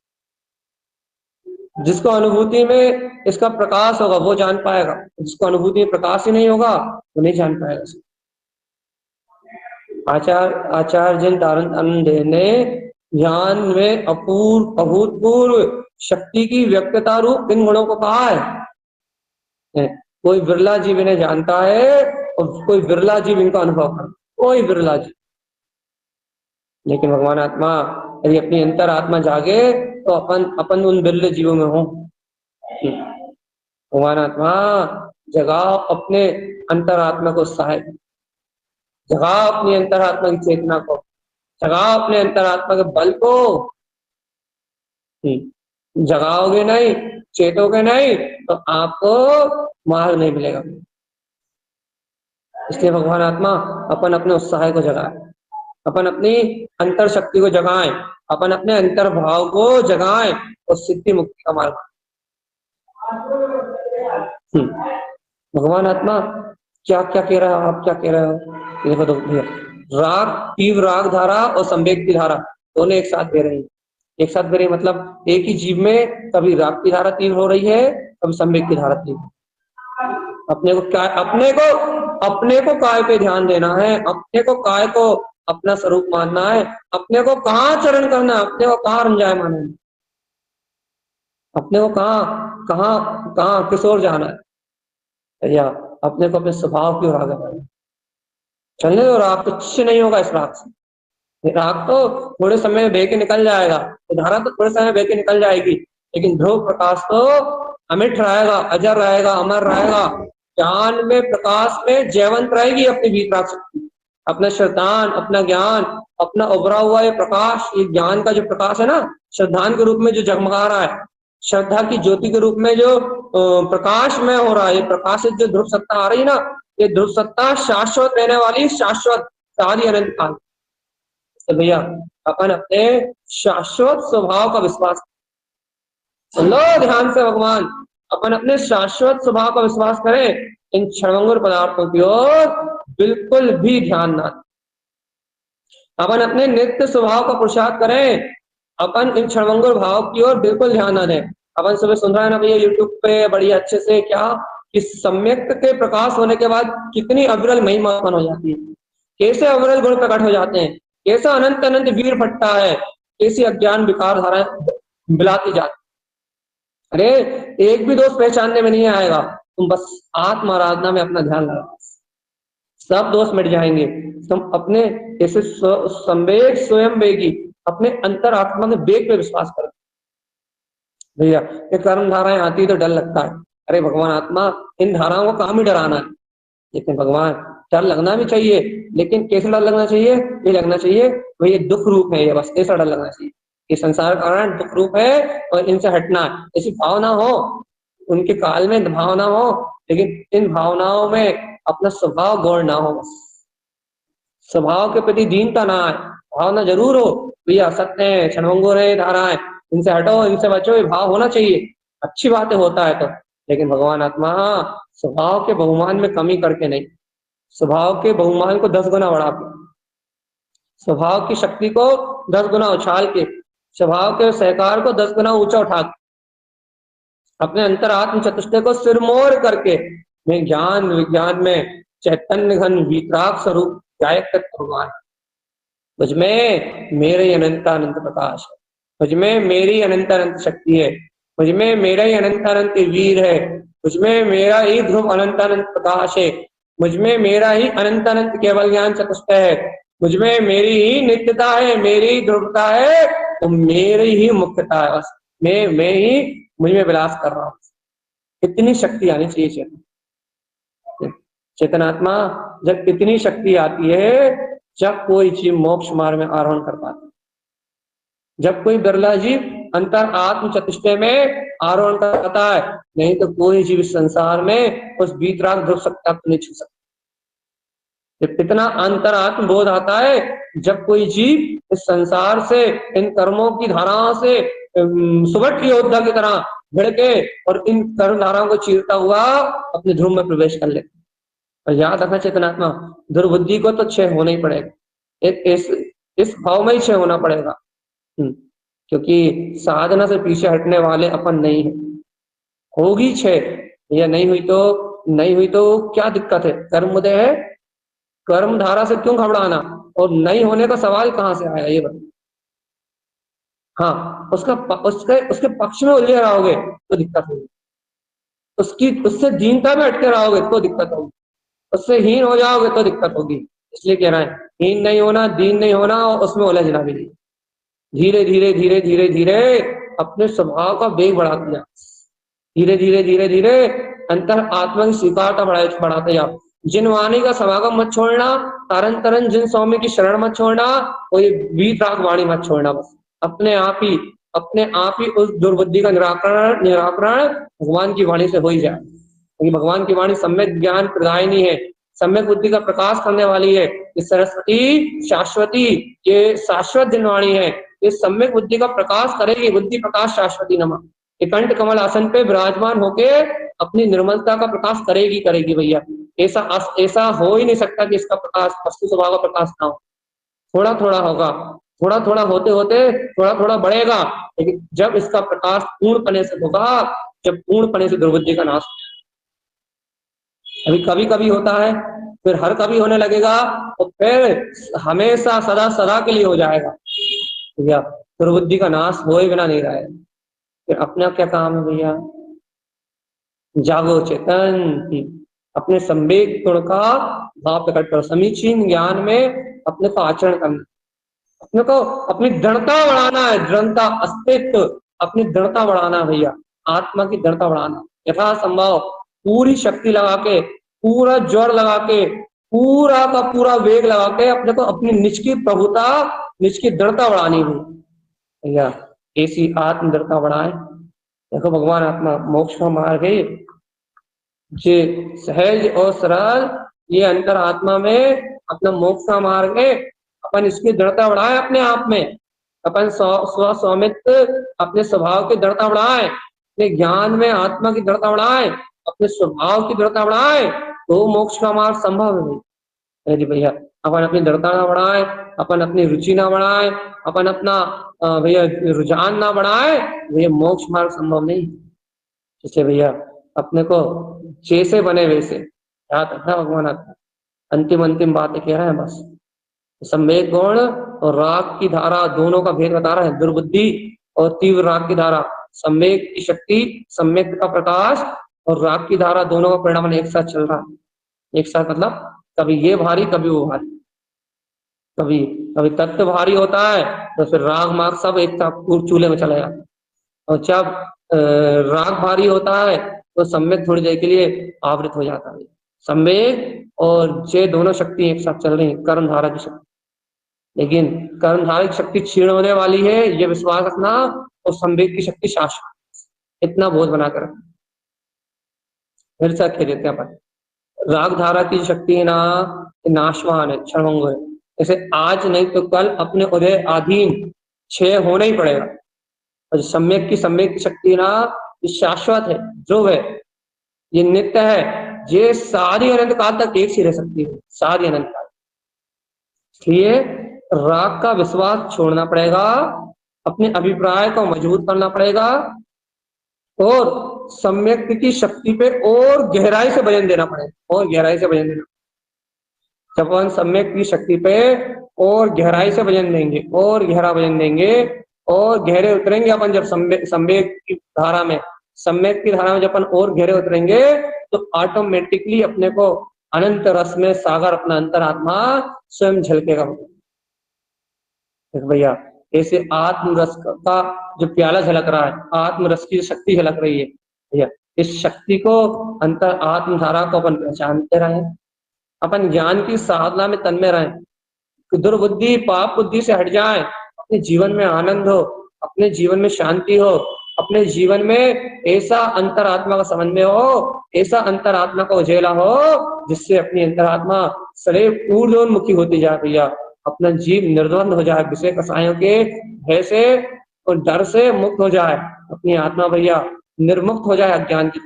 जिसको अनुभूति में इसका प्रकाश होगा वो जान पाएगा, जिसको अनुभूति में प्रकाश ही नहीं होगा वो नहीं जान पाएगा। आचार्य जन दारुण ने ज्ञान में अपूर्व अभूतपूर्व शक्ति की व्यक्तता रूप इन गुणों को कहा है। कोई बिरला जीव इन्हें जानता है और कोई बिरला जीव इनका अनुभव करता, कोई बिरला जीव। लेकिन भगवान आत्मा यदि अपनी अंतर आत्मा जागे तो अपन उन बिरले जीवों में हो। भगवान आत्मा जगाओ अपने अंतरात्मा को, सहायक जगाओ अपनी अंतरात्मा की चेतना को, जगाओ अपने अंतरात्मा के बल को। जगाओगे नहीं, चेतोगे नहीं तो आपको मार्ग नहीं मिलेगा। इसलिए भगवान आत्मा अपन अपने उत्साह को जगाए, अपन अपनी अंतर शक्ति को जगाएं, अपन अपने अंतर भाव को जगाएं और सिद्धि मुक्ति का मार्ग। भगवान आत्मा क्या क्या कह रहा है, आप क्या कह रहे हो, देखो तो भैया, राग, तीव्र राग धारा और संवेग की धारा दोनों एक साथ दे रही है। एक साथ दे रही मतलब एक ही जीव में कभी राग की धारा तीव्र हो रही है, कभी संवेग की धारा तीव्र। अपने को क्या, अपने को काय पे ध्यान देना है, अपने को काय को अपना स्वरूप मानना है, अपने को कहाँ चरण करना है, अपने को कहाँ रंजाय माना है, अपने को कहाँ कहाँ कहाँ किस ओर जाना है, या अपने को अपने स्वभाव की ओर आगे बढ़ना। चलने दो, राग तो कुछ नहीं होगा इस राग से। राग तो थोड़े समय में बह के निकल जाएगा, धारा तो थोड़े समय बह के निकल जाएगी, लेकिन ध्रुव प्रकाश तो अमिट रहेगा, अजर रहेगा, अमर रहेगा, ज्ञान में प्रकाश में जयवंत रहेगी अपनी भीतर शक्ति, अपना श्रद्धान, अपना ज्ञान, अपना उभरा हुआ ये प्रकाश, ये ज्ञान का जो प्रकाश है ना, श्रद्धान के रूप में जो जगमगा रहा है, श्रद्धा की ज्योति के रूप में जो प्रकाश में हो रहा है, ये प्रकाशित जो ध्रुव सत्ता आ रही है ना, ये ध्रुव सत्ता शाश्वत रहने वाली, शाश्वत सारी अनंत काल। तो भैया अपन अपने शाश्वत स्वभाव का विश्वास सुन लो ध्यान से, भगवान अपन अपने शाश्वत स्वभाव का विश्वास करें, इन क्षणभंगुर पदार्थों की ओर बिल्कुल भी ध्यान ना दें। अपन अपने नित्य स्वभाव का पुरुषार्थ करें, अपन इन क्षणभंगुर भाव की ओर बिल्कुल ध्यान ना दें। अपन सुबह सुन रहे हैं ना भैया यूट्यूब पे बड़ी अच्छे से, क्या कि सम्यक के प्रकाश होने के बाद कितनी अविरल महिमा उत्पन्न हो जाती है, कैसे अविरल गुण प्रकट हो जाते हैं, कैसा अनंत अनंत वीर फटता है, कैसी अज्ञान विकार धाराएं मिलाती जाती। अरे एक भी दोष पहचानने में नहीं आएगा, तुम बस आत्म आराधना में अपना ध्यान लगाओ, सब दोष मिट जाएंगे। तुम अपने ऐसे संवेग स्वयं वेगी अपने अंतर आत्मा के वेग पे विश्वास करो। भैया ये कर्म धाराएं आती तो डर लगता है, अरे भगवान आत्मा इन धाराओं को काम ही डराना है, लेकिन भगवान डर लगना भी चाहिए, लेकिन कैसा डर लगना चाहिए? ये लगना चाहिए भाई ये दुख रूप है, ये बस ऐसा डर लगना चाहिए कि संसार का कारण दुख रूप है और इनसे हटना है, ऐसी भावना हो, उनके काल में भावना हो, लेकिन इन भावनाओं में अपना स्वभाव गौर ना हो, बस स्वभाव के प्रति दीनता ना आए, भावना जरूर हो भैया सत्य है, क्षणभंगुर है धाराएं, इनसे हटो, इनसे बचो, ये भाव होना चाहिए, अच्छी बातें होता है तो। लेकिन भगवान आत्मा स्वभाव के बहुमान में कमी करके नहीं, स्वभाव के बहुमान को 10 गुना बढ़ा के, स्वभाव की शक्ति को 10 गुना उछाल के, स्वभाव के सहकार को 10 गुना ऊंचा उठा के, अपने अंतरात्म चतुष्टय को सिरमौर करके मैं ज्ञान विज्ञान में चैतन्य घन वीतराग स्वरूप गायक तत्व भगवान, मुझ में मेरे अनंत अनंत प्रकाश है, मुझ में मेरी अनंत अनंत शक्ति है, मुझ में मेरा ही अनंत अनंत वीर है, मुझ में मेरा ही ध्रुव अनंत अनंत प्रकाश है, मुझ में मेरा ही अनंत अनंत केवल ज्ञान चतुष्टय है, मुझ में मेरी ही नित्यता है, मेरी ही ध्रुवता है, तो मेरी ही मुख्यता है, बस मैं ही मुझ में विलास कर रहा हूँ। इतनी शक्ति आनी चाहिए चेतन चेतनात्मा, जब इतनी शक्ति आती है जब कोई जीव मोक्ष मार्ग में आरोहण कर पाता, जब कोई बिरला जीव अंतर आत्म चतुष्टय में आरोहण करता है, नहीं तो कोई जीव संसार में उस बीतराग ध्रुव सत्ता को नहीं छू सकता। जब इतना अंतरात्म बोध आता है, जब कोई जीव इस संसार से, इन कर्मों की धाराओं से सुबह योद्धा की तरह भिड़ के और इन कर्म धाराओं को चीरता हुआ अपने ध्रुव में प्रवेश कर लेता। और याद रखना चेतनात्मा, दुर्बुद्धि को तो क्षय होना ही पड़ेगा, एक इस भाव में ही क्षय होना पड़ेगा, क्योंकि साधना से पीछे हटने वाले अपन नहीं है। होगी क्षय या नहीं हुई तो क्या दिक्कत है? कर्म उदय है, कर्म धारा से क्यों घबराना, और नहीं होने का सवाल कहां से आया ये बताओ। हाँ, उसके पक्ष में उलझे रहोगे तो दिक्कत होगी, उससे दीनता में अटके रहोगे तो दिक्कत होगी, उससे हीन हो जाओगे तो दिक्कत होगी। इसलिए कह रहा है हीन नहीं होना, दीन नहीं होना, और उसमें उलझना भी नहीं। धीरे धीरे धीरे धीरे धीरे अपने स्वभाव का वेग बढ़ाते जाओ, धीरे धीरे धीरे धीरे अंतर आत्मा की स्वीकारता बढ़ाते जाओ। जिन वाणी का समागम मत छोड़ना, तरन तरन जिन स्वामी की शरण मत छोड़ना, और ये वीतराग वाणी मत छोड़ना, बस अपने आप ही उस दुर्बुद्धि का निराकरण भगवान की वाणी से हो ही जाए, क्योंकि भगवान की वाणी सम्यक ज्ञान प्रदायिनी है, सम्यक बुद्धि का प्रकाश करने वाली है। ये सरस्वती शाश्वती, ये शाश्वत जिन वाणी है, ये सम्यक बुद्धि का प्रकाश करेगी, बुद्धि प्रकाश शाश्वती नमः। कंठ कमल आसन पे विराजमान होके अपनी निर्मलता का प्रकाश करेगी भैया। ऐसा हो ही नहीं सकता कि इसका प्रकाश वस्तु स्वभाव का प्रकाश ना हो। थोड़ा थोड़ा होगा, थोड़ा थोड़ा होते होते थोड़ा थोड़ा बढ़ेगा, लेकिन जब इसका प्रकाश पूर्णपने से होगा, जब पूर्णपने से दुर्बुद्धि का नाश, अभी कभी कभी होता है, फिर हर कभी होने लगेगा, और फिर हमेशा सदा सदा के लिए हो जाएगा भैया। दुर्बुद्धि का नाश होए बिना नहीं रहेगा। फिर अपना क्या काम है भैया? जागो चेतन, अपने संवेग गुण का भाव प्रकट करो, समीचीन ज्ञान में अपने को आचरण करना, अपने को अपनी दृढ़ता बढ़ाना है, दृढ़ता अस्तित्व, अपनी दृढ़ता बढ़ाना भैया, आत्मा की दृढ़ता बढ़ाना, यथासंभव पूरी शक्ति लगा के, पूरा जोर लगा के, पूरा का पूरा वेग लगा के अपने को अपनी निज की प्रभुता, निज की दृढ़ता बढ़ानी हुई भैया। ऐसी आत्म दृढ़ता बढ़ाए। देखो भगवान आत्मा मोक्ष का मार्ग है, जे सहज और सरल, ये अंतर आत्मा में अपना मोक्ष का मार्ग है। अपन इसकी दृढ़ता बढ़ाए अपने आप में, अपन स्व स्वामित्व, अपने स्वभाव की दृढ़ता बढ़ाए, अपने ज्ञान में आत्मा की दृढ़ता बढ़ाए, अपने स्वभाव की दृढ़ता बढ़ाए, तो मोक्ष का मार्ग संभव है भाई। भैया अपन अपनी दृढ़ता ना बढ़ाए, अपन अपनी रुचि ना बढ़ाए, अपन अपना भैया रुझान ना बढ़ाए, भैया मोक्ष मार्ग संभव नहीं। जैसे भैया अपने को जैसे बने वैसे याद रखना, भगवान आता अंतिम बात कह रहा है बस। सम्यक गुण और राग की धारा दोनों का भेद बता रहा है, दुर्बुद्धि और तीव्र राग की धारा, सम्यक की शक्ति, सम्यक का प्रकाश और राग की धारा, दोनों का परिणाम एक साथ चल रहा है। एक साथ मतलब कभी ये भारी कभी वो भारी, कभी कभी तत्व भारी होता है तो फिर राग मार्ग सब एक साथ चूल्हे में चला जाता है, और जब राग भारी होता है तो सम्यक थोड़ी देर के लिए आवृत हो जाता है। सम्यक और ये दोनों शक्ति एक साथ चल रही है, कर्म धारा की शक्ति। लेकिन कर्म धारा की शक्ति क्षीण होने वाली है, ये विश्वास रखना, और संवेग की शक्ति शाश्वत। इतना बोझ बनाकर रखना। फिर से खेल देते हैं अपन। राग धारा की शक्ति है ना, ये नाशवान है, क्षणभंगुर है। जैसे आज नहीं तो कल अपने उदय अधीन क्षय होना ही पड़ेगा। और सम्यक की शक्ति ना, ये शाश्वत है, ध्रुव है, ये नित्य है, ये सारी अनंत काल तक एक सी रह सकती है, सारी अनंत काल। इसलिए राग का विश्वास छोड़ना पड़ेगा, अपने अभिप्राय को मजबूत करना पड़ेगा, और सम्यक की शक्ति पे और गहराई से वजन देना पड़ेगा, और गहराई से वजन देना। जब हम सम्यक की शक्ति पे और गहराई से वजन देंगे, और गहरा वजन देंगे, और गहरे उतरेंगे अपन, जब सम्यक की धारा में, सम्यक की धारा में जब अपन और गहरे उतरेंगे, तो ऑटोमेटिकली अपने को अनंत रस में सागर अपना अंतरात्मा स्वयं झलकेगा। भैया ऐसे आत्म रस का जो प्याला झलक रहा है, आत्म रस की शक्ति झलक रही है भैया, इस शक्ति को, अंतर आत्म धारा को अपन पहचानते रहे, अपन ज्ञान की साधना में तन्मय रहे, दुर्बुद्धि पाप बुद्धि से हट जाए, अपने जीवन में आनंद हो, अपने जीवन में शांति हो, अपने जीवन में ऐसा अंतरात्मा का समन्वय हो, ऐसा अंतरात्मा का उजेला हो, जिससे अपनी अंतरात्मा सदैव ऊर्ध्वोन्मुखी होती जाए भैया, अपना जीव निर्द्वंद हो जाए, विषय कसायों के भय से और डर से मुक्त हो जाए, अपनी आत्मा भैया निर्मुक्त हो जाए अज्ञान की।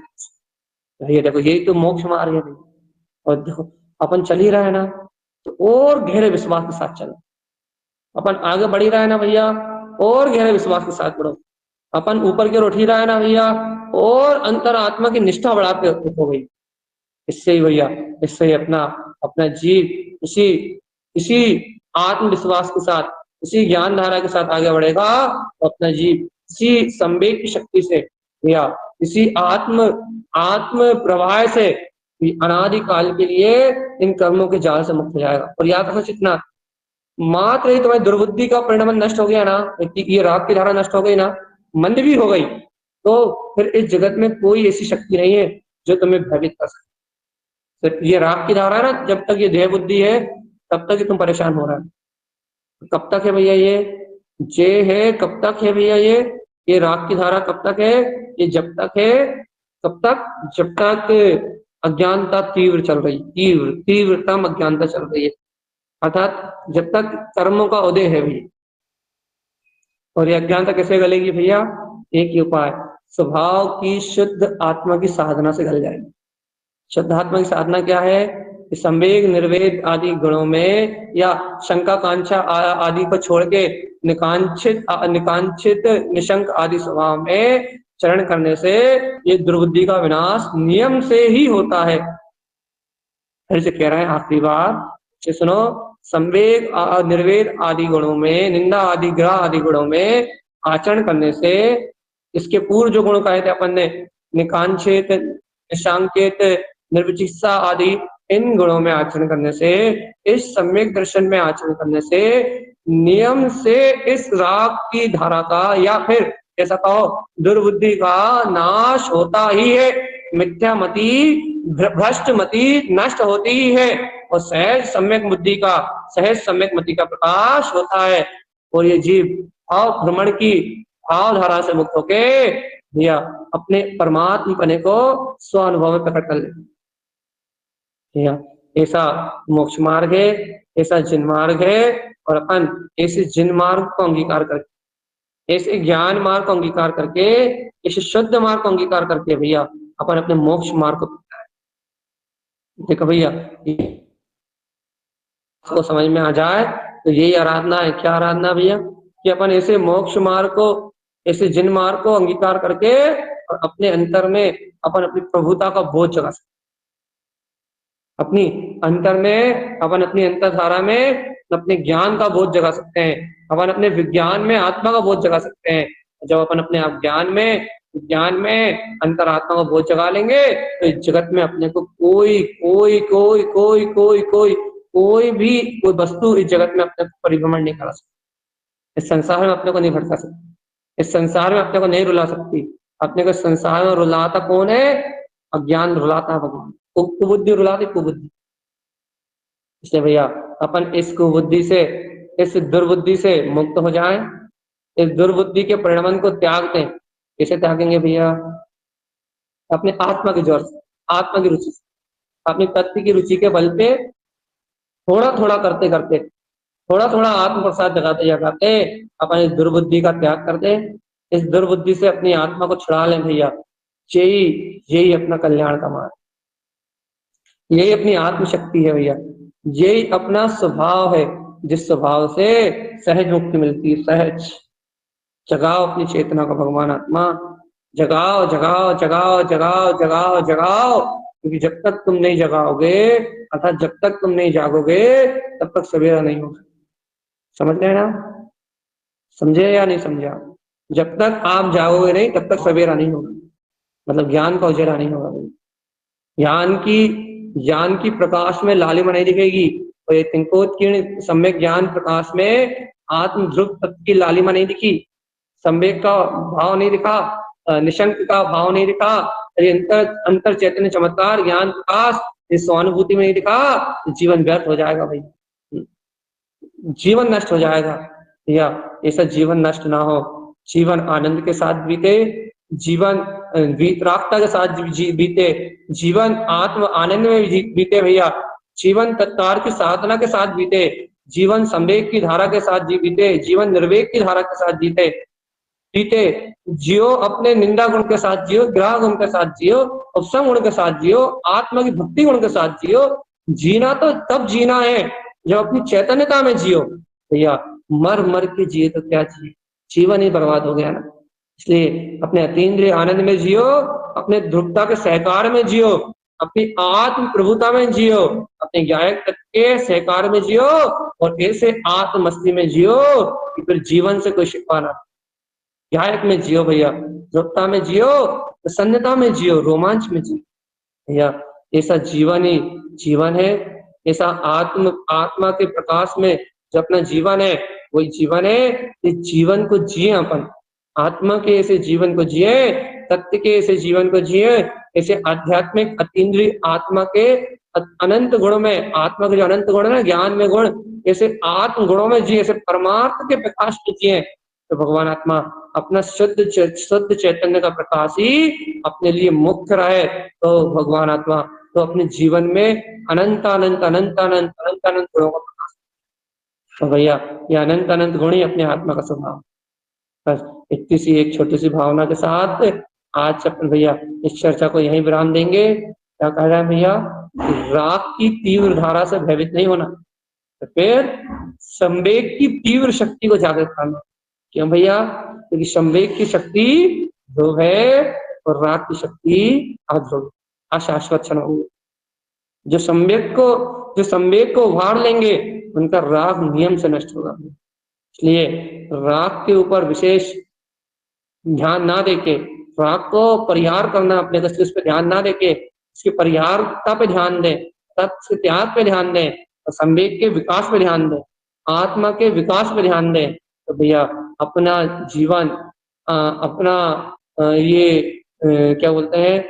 भैया देखो यही तो मोक्ष मार्ग है भैया। और देखो अपन चल ही रहे ना, तो और गहरे विश्वास के साथ चलो, अपन आगे बढ़ ही रहे ना भैया, और गहरे विश्वास के साथ बढ़ो, अपन ऊपर की ओर उठ ही रहे ना भैया, और अंतरात्मा की निष्ठा बढ़ाते हो भैया। इससे ही भैया, इससे ही अपना अपना जीव इसी इसी आत्मविश्वास के साथ, इसी ज्ञान धारा के साथ आगे बढ़ेगा, तो अपना जीव इसी संवेग की शक्ति से भैया, इसी आत्म आत्म प्रवाह से अनादि काल के लिए इन कर्मों के जाल से मुक्त हो जाएगा। और याद रखो, जितना मात्र ही तुम्हारी दुर्बुद्धि का परिणाम नष्ट हो गया ना, ये राग की धारा नष्ट हो गई ना, मंद भी हो गई, तो फिर इस जगत में कोई ऐसी शक्ति नहीं है जो तुम्हें भयभीत कर सकती। सिर्फ ये राग की धारा है ना, जब तक ये देह बुद्धि है तब तक ही तुम परेशान हो रहा है। कब तक है भैया ये है, कब तक है भैया ये राग की धारा कब तक है? ये जब तक है, कब तक? जब तक अज्ञानता तीव्र चल रही, तीव्रतम अज्ञानता चल रही है, अर्थात जब तक कर्मों का उदय है भी। और ये अज्ञानता कैसे गलेगी भैया? एक ही उपाय, स्वभाव की शुद्ध आत्मा की साधना से गल जाएगी। शुद्ध आत्मा की साधना क्या है? संवेग निर्वेद आदि गुणों में या शंका कांक्षा आदि को छोड़ के निकांक्षित निशंक आदि स्वभाव में चरण करने से ये दुर्बुद्धि का विनाश नियम से ही होता है। फिर से कह रहे हैं आखिरी बार सुनो, संवेग निर्वेद आदि गुणों में, निंदा आदि ग्रह आदि गुणों में आचरण करने से, इसके पूर्व जो गुण कहे थे अपन ने, निकांक्षित निशांकित निर्विचिकित्सा आदि, इन गुणों में आचरण करने से, इस सम्यक दर्शन में आचरण करने से नियम से इस राग की धारा का, या फिर ऐसा कहो दुर्बुद्धि का नाश होता ही है, मिथ्या मति भ्रष्ट मति नष्ट होती ही है, और सहज सम्यक बुद्धि का, सहज सम्यक मति का प्रकाश होता है, और ये जीव भाव भ्रमण की भाव धारा से मुक्त होके भैया अपने परमात्म पने को स्व अनुभव में प्रकट कर ले। ऐसा मोक्ष मार्ग है, ऐसा जिन मार्ग है, और अपन ऐसे जिन मार्ग को अंगीकार करके, ऐसे ज्ञान मार्ग को अंगीकार करके, ऐसे शुद्ध मार्ग को अंगीकार करके भैया अपन अपने मोक्ष मार्ग को देखो भैया, को समझ में आ जाए तो यही आराधना है। क्या आराधना भैया? कि अपन ऐसे मोक्ष मार्ग को, ऐसे जिन मार्ग को अंगीकार करके, और अपने अंतर में अपन अपनी प्रभुता का बोध जगा सकते, अपनी अंतर में अपन, अपनी अंतर धारा में अपने ज्ञान का बोध जगा सकते हैं, अपन अपने विज्ञान में आत्मा का बोध जगा सकते हैं। जब अपन अपने आप ज्ञान में अंतरात्मा का बोध जगा लेंगे, तो इस जगत में अपने को कोई भी कोई वस्तु इस जगत में अपने को परिभ्रमण नहीं करा सकती, इस संसार में अपने को नहीं भटका सकती, इस संसार में अपने को नहीं रुला सकती। अपने को संसार में रुलाता कौन है? अज्ञान रुलाता है भगवान, कुबुद्धि रुलाती, कुबुद्धि। इसलिए भैया अपन इस कुबुद्धि से, इस दुर्बुद्धि से मुक्त हो जाएं, इस दुर्बुद्धि के परिणाम को त्याग दें। कैसे त्यागेंगे भैया? अपने आत्मा के जोर से, आत्मा की रुचि से, अपनी तत्व की रुचि के बल पे थोड़ा थोड़ा करते करते, थोड़ा थोड़ा आत्म प्रसाद जगाते जगाते अपन इस दुर्बुद्धि का त्याग कर दे, इस दुर्बुद्धि से अपनी आत्मा को छुड़ा लें भैया। यही यही अपना कल्याण का मार्ग, यही अपनी आत्मशक्ति है भैया, यही अपना स्वभाव है, जिस स्वभाव से सहज मुक्ति मिलती है। सहज जगाओ अपनी चेतना को भगवान आत्मा, जगाओ जगाओ जगाओ जगाओ जगाओ जगाओ, क्योंकि जब तक तुम नहीं जगाओगे, अर्थात जब तक तुम नहीं जागोगे, तब तक सवेरा नहीं होगा। समझ गए ना? समझे या नहीं समझा? जब तक आप जागोगे नहीं, तब तक सवेरा नहीं होगा, मतलब ज्ञान का उजाला नहीं होगा। ज्ञान की प्रकाश में लालिमा नहीं दिखेगी, और ये तिंकोत्कीर्ण सम्यक ज्ञान प्रकाश में आत्म ध्रुव तत्व की लालिमा नहीं दिखी, संवेग का भाव नहीं दिखा, निशंक का भाव नहीं दिखा, ये अंतर अंतर चैतन्य चमत्कार ज्ञान प्रकाश इस स्वानुभूति में नहीं दिखा, जीवन व्यर्थ हो जाएगा भाई, जीवन नष्ट हो जाएगा। या ऐसा जीवन नष्ट ना हो, जीवन आनंद के साथ बीते, जीवन वीतरागता के साथ बीते, जीवन आत्म आनंद में बीते भैया, जीवन तत्कार की साधना के साथ बीते, जीवन संवेग की धारा के साथ बीते, जीवन निर्वेग की धारा के साथ जीते जीते जियो, अपने निंदा गुण के साथ जियो, ग्रह गुण के साथ जियो, उपसम गुण के साथ जियो, आत्मा की भक्ति गुण के साथ जियो। जीना तो तब जीना है जब अपनी चैतन्यता में जियो भैया, मर मर के जिए तो क्या जिए, जीवन ही बर्बाद हो गया ना। इसलिए अपने अतीन्द्रिय आनंद में जियो, अपने ध्रुवता के सहकार में जियो, अपनी आत्म प्रभुता में जियो, अपने ज्ञायक तत्व के सहकार में जियो, और ऐसे आत्म मस्ती में जियो कि फिर जीवन से कोई शिकवा ना। ध्यायक में जियो भैया, ध्रुवता में जियो, प्रसन्नता में जियो, रोमांच में जियो भैया। ऐसा जीवन ही जीवन है, ऐसा आत्मा के प्रकाश में जो अपना जीवन है वही जीवन है। इस जीवन को जिए अपन, आत्मा के ऐसे जीवन को जिए, सत्य के ऐसे जीवन को जिए, ऐसे आध्यात्मिक अतीन्द्रिय आत्मा के अनंत गुणों में, आत्मा के जो अनंत गुण है ना, ज्ञान में गुण, ऐसे आत्म गुणों में जिए, ऐसे परमार्थ के प्रकाश में जिए, तो भगवान आत्मा अपना शुद्ध चैतन्य का प्रकाश ही अपने लिए मुख्य रहे, तो भगवान आत्मा तो अपने जीवन में अनंत अनंत अनंत अनंत अनंत अनंत गुणों का प्रकाश। तो भैया ये अनंत अनंत गुण ही अपने आत्मा का स्वभाव। बस इतनी सी एक छोटी सी भावना के साथ आज अपन भैया इस चर्चा को यहीं विराम देंगे। क्या कह रहा है भैया? राग की तीव्र धारा से भयभीत नहीं होना, तो फिर संवेग की तीव्र शक्ति को जागृत करना। क्यों भैया? क्योंकि संवेग की शक्ति ध्रुव है और राग की शक्ति अध्रुव, अशाश्वत क्षण होंगे। जो संवेग को उभार लेंगे उनका राग नियम से नष्ट होगा। इसलिए राग के ऊपर विशेष ध्यान ना देके, राग को परिहार करना, अपने उस पर ध्यान ना देके इसकी परिहारता पे ध्यान दें, तत्व त्याग पे ध्यान दें, और संवेग के विकास पे ध्यान दें, आत्मा के विकास पे ध्यान दें, तो भैया अपना जीवन अपना क्या बोलते हैं,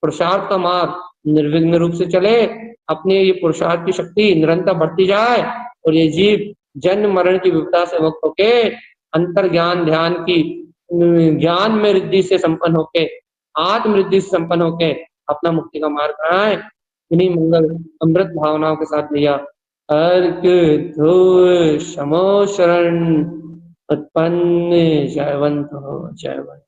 पुरुषार्थ का मार्ग निर्विघ्न रूप से चले, अपने ये पुरुषार्थ की शक्ति निरंतर बढ़ती जाए, और ये जीव जन्म मरण की विपदा से मुक्त होके अंतर ज्ञान ध्यान की ज्ञान में रिद्धि से संपन्न होके, आत्म रिद्धि से संपन्न होके अपना मुक्ति का मार्ग बनाए। इन्हीं मंगल अमृत भावनाओं के साथ भैया अर्क ध्रुव शमो शरण उत्पन्न, जयवंत हो जयवंत।